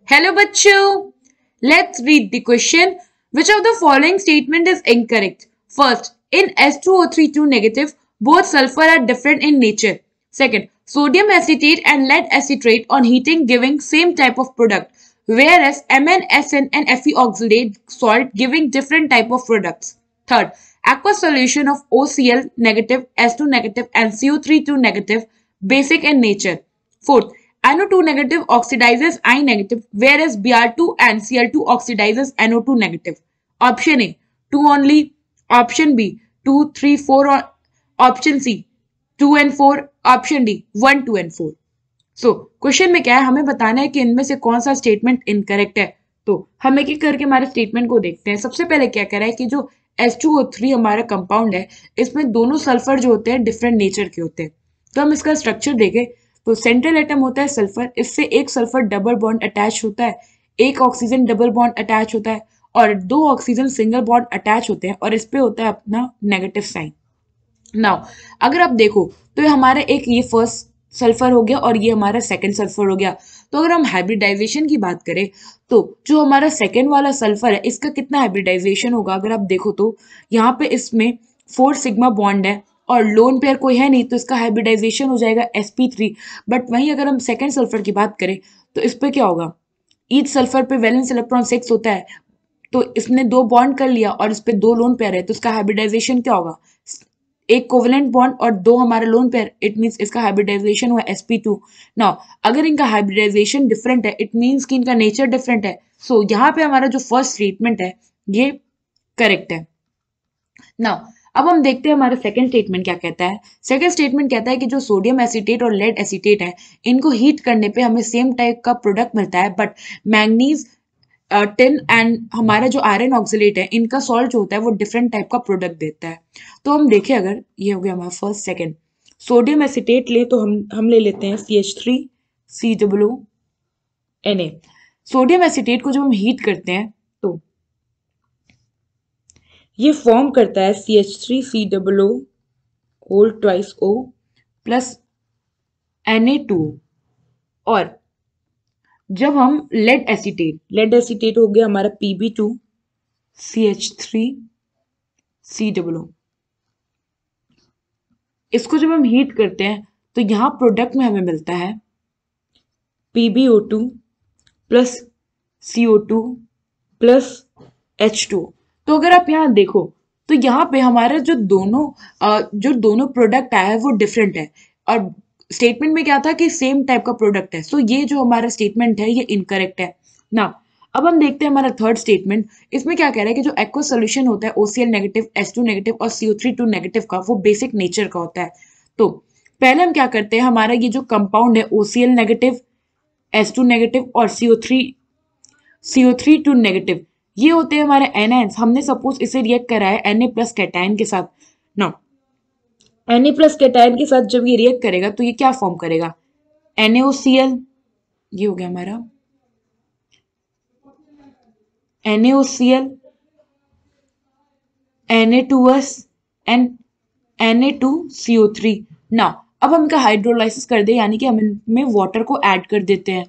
Hello bachcho. Let's read the question. Which of the following statement is incorrect? First, in S2O32 negative, both sulfur are different in nature. Second, sodium acetate and lead acetate on heating giving same type of product, whereas MnSN and Fe oxalate salt giving different type of products. Third, aqueous solution of OCl negative, S2 negative and CO32 negative basic in nature. Fourth, NO2 negative oxidizes I negative, whereas Br2 and Cl2 oxidizes NO2 negative. Option A, 2 only. Option B, 2, 3, 4. Option C, 2 and 4. Option D, 1, 2 and 4. So question में क्या है, हमें बताना है कि इनमें से कौन सा स्टेटमेंट इनकरेक्ट है. तो हम एक एक करके हमारे स्टेटमेंट को देखते हैं. सबसे पहले क्या कह रहा है कि जो H2O3 हमारा कंपाउंड है, इसमें दोनों सल्फर जो होते हैं डिफरेंट नेचर के होते हैं. तो हम इसका स्ट्रक्चर देखें तो सेंट्रल एटम होता है सल्फर, इससे एक सल्फर डबल बॉन्ड अटैच होता है, एक ऑक्सीजन डबल बॉन्ड अटैच होता है और दो ऑक्सीजन सिंगल बॉन्ड अटैच होते हैं और इस पे होता है अपना नेगेटिव साइन. नाउ अगर आप देखो तो ये हमारा एक ये फर्स्ट सल्फर हो गया और ये हमारा सेकंड सल्फर हो गया. तो अगर हम हाइब्रिडाइजेशन की बात करें तो जो हमारा सेकंड वाला सल्फर है इसका कितना हाइब्रिडाइजेशन होगा, अगर आप देखो तो यहाँ पे इसमें 4 सिग्मा बॉन्ड है और लोन पेयर कोई है नहीं, तो इसका हाइब्रिडाइजेशन हो जाएगा sp3. बट वहीं अगर हम सेकंड सल्फर की बात करें तो इस पे क्या होगा, ईच सल्फर पे वैलेंस इलेक्ट्रॉन 6 होता है, तो इसने 2 बॉन्ड कर लिया और इस पे 2 लोन पेयर है, तो इसका हाइब्रिडाइजेशन क्या होगा, एक कोवेलेंट बॉन्ड और 2 हमारा लोन पेयर. इट मींस इसका हाइब्रिडाइजेशन हुआ sp2. नाउ अगर इनका हाइब्रिडाइजेशन डिफरेंट है इट मींस कि इनका नेचर डिफरेंट है. सो यहाँ पे हमारा जो फर्स्ट स्टेटमेंट है ये करेक्ट है. नाउ अब हम देखते हैं हमारा सेकंड स्टेटमेंट क्या कहता है. सेकंड स्टेटमेंट कहता है कि जो सोडियम एसीटेट और लेड एसीटेट है इनको हीट करने पे हमें सेम टाइप का प्रोडक्ट मिलता है, बट मैंगनीज टिन एंड हमारा जो आयरन ऑक्सलेट है इनका सॉल्ट जो होता है वो डिफरेंट टाइप का प्रोडक्ट देता है. तो हम देखें, अगर ये हो गया हमारा फर्स्ट. सेकंड सोडियम एसीटेट ले तो हम ले लेते हैं CH3COO Na. सोडियम एसीटेट को जब हम हीट करते हैं तो ये फॉर्म करता है CH3COO whole twice O plus Na2. और जब हम लेड एसीटेट हो गया हमारा Pb2CH3COO, इसको जब हम हीट करते हैं तो यहाँ प्रोडक्ट में हमें मिलता है PbO2 plus CO2 plus H2. तो अगर आप यहाँ देखो तो यहाँ पे हमारा जो दोनों प्रोडक्ट आया है वो डिफरेंट है और स्टेटमेंट में क्या था कि सेम टाइप का प्रोडक्ट है. सो ये जो हमारा स्टेटमेंट है ये इनकरेक्ट है. ना अब हम देखते हैं हमारा थर्ड स्टेटमेंट. इसमें क्या कह रहा है कि जो एक्वस सोल्यूशन होता है OCl नेगेटिव, S2 नेगेटिव और CO32 नेगेटिव का वो बेसिक नेचर का होता है. तो पहले हम क्या करते हैं, हमारा ये जो कंपाउंड है OCl नेगेटिव, S2 नेगेटिव और CO32 नेगेटिव, ये होते हैं हमारे एनायंस. हमने सपोज इसे रिएक्ट करा है Na प्लस कैटायन के साथ. ना Na प्लस कैटायन के साथ जब ये रिएक्ट करेगा तो ये क्या फॉर्म करेगा, NaOCl. ये हो गया हमारा NaOCl, Na2S एंड Na2CO3. ना अब हम इनका हाइड्रोलाइसिस कर दे, यानी कि हम इनमें वाटर को ऐड कर देते हैं.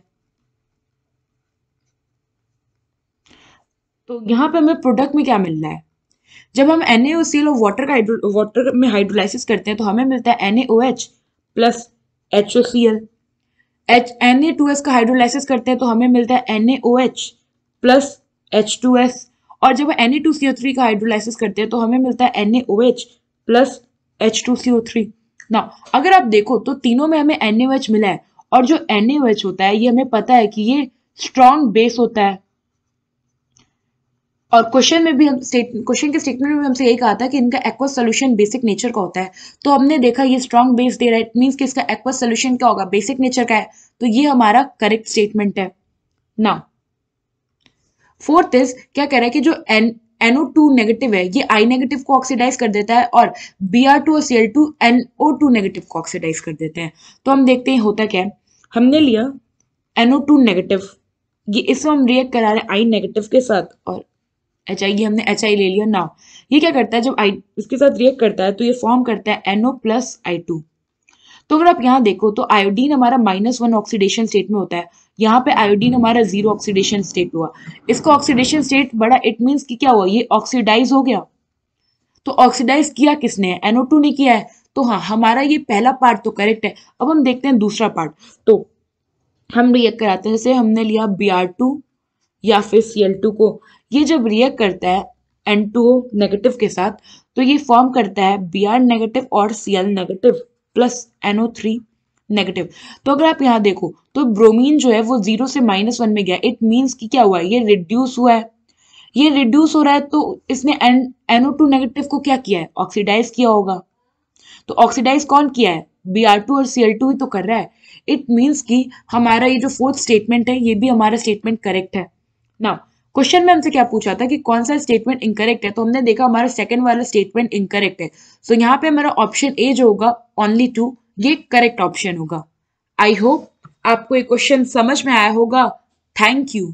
तो यहाँ पे हमें प्रोडक्ट में क्या मिल रहा है, जब हम NaOCl और वाटर में हाइड्रोलाइसिस करते हैं तो हमें मिलता है NaOH प्लस HOCl. Na2S का हाइड्रोलाइसिस करते हैं तो हमें मिलता है NaOH प्लस H2S. और जब Na2CO3 का हाइड्रोलाइसिस करते हैं तो हमें मिलता है NaOH प्लस H2CO3. ना अगर आप देखो तो तीनों में हमें NaOH मिला है और जो NaOH होता है ये हमें पता है कि ये स्ट्रॉन्ग बेस होता है. और क्वेश्चन के स्टेटमेंट में हमसे यही कहा था कि इनका एक्वस सोल्यूशन बेसिक नेचर का होता है. तो हमने देखा ये स्ट्रॉन्ग बेस दे रहा है, इट मींस कि इसका एक्वस सोल्यूशन क्या होगा, बेसिक नेचर का है. तो ये हमारा करेक्ट स्टेटमेंट है. नाउ फोर्थ इज क्या कह रहा है कि जो NO2 नेगेटिव है ये I नेगेटिव को ऑक्सीडाइज कर देता है और Br2 और Cl2 NO2 नेगेटिव को ऑक्सीडाइज कर देते हैं. तो हम देखते हैं होता क्या है. हमने लिया NO2 नेगेटिव, ये इसमें हम रिएक्ट करा रहे हैं I नेगेटिव के साथ और HI, ये हमने HI ले लिया. नाउ ये क्या करता है, जब I इसके साथ रिएक्ट करता है तो ये फॉर्म करता है NO प्लस I2. तो अगर आप यहाँ देखो तो आयोडीन हमारा -1 ऑक्सीडेशन स्टेट में होता है, यहाँ पे आयोडीन हमारा 0 ऑक्सीडेशन स्टेट हुआ। इसका ऑक्सीडेशन स्टेट बड़ा, इट मीन्स कि क्या हुआ, ये ऑक्सीडाइज हो गया। तो ऑक्सीडाइज किया किसने, NO2 ने किया है। तो हाँ, हमारा ये पहला पार्ट तो करेक्ट है। अब हम देखते हैं दूसरा पार्ट। तो हम रिएक्ट कराते हैं, जैसे हमने लिया Br2 या फिर Cl2 को, ये जब रिएक्ट करता है N2O नेगेटिव के साथ, तो ये फॉर्म करता है Br नेगेटिव और Cl negative plus NO3 negative. तो अगर आप यहाँ देखो तो ब्रोमीन जो है वो 0 से -1 में गया, इट मीन्स कि क्या हुआ है, ये रिड्यूस हुआ है। ये रिड्यूस हो रहा है तो इसने NO2 नेगेटिव को क्या किया है, ऑक्सीडाइज किया होगा। तो ऑक्सीडाइज कौन किया है, Br2 और Cl2 ही तो कर रहा है। इट मीन्स कि हमारा ये जो फोर्थ स्टेटमेंट है, ये भी हमारा स्टेटमेंट करेक्ट है। नाउ क्वेश्चन में हमसे क्या पूछा था कि कौन सा स्टेटमेंट इनकरेक्ट है, तो हमने देखा हमारा सेकंड वाला स्टेटमेंट इनकरेक्ट है। सो यहाँ पे हमारा ऑप्शन ए जो होगा ओनली 2, ये करेक्ट ऑप्शन होगा। आई होप आपको ये क्वेश्चन समझ में आया होगा। Thank you.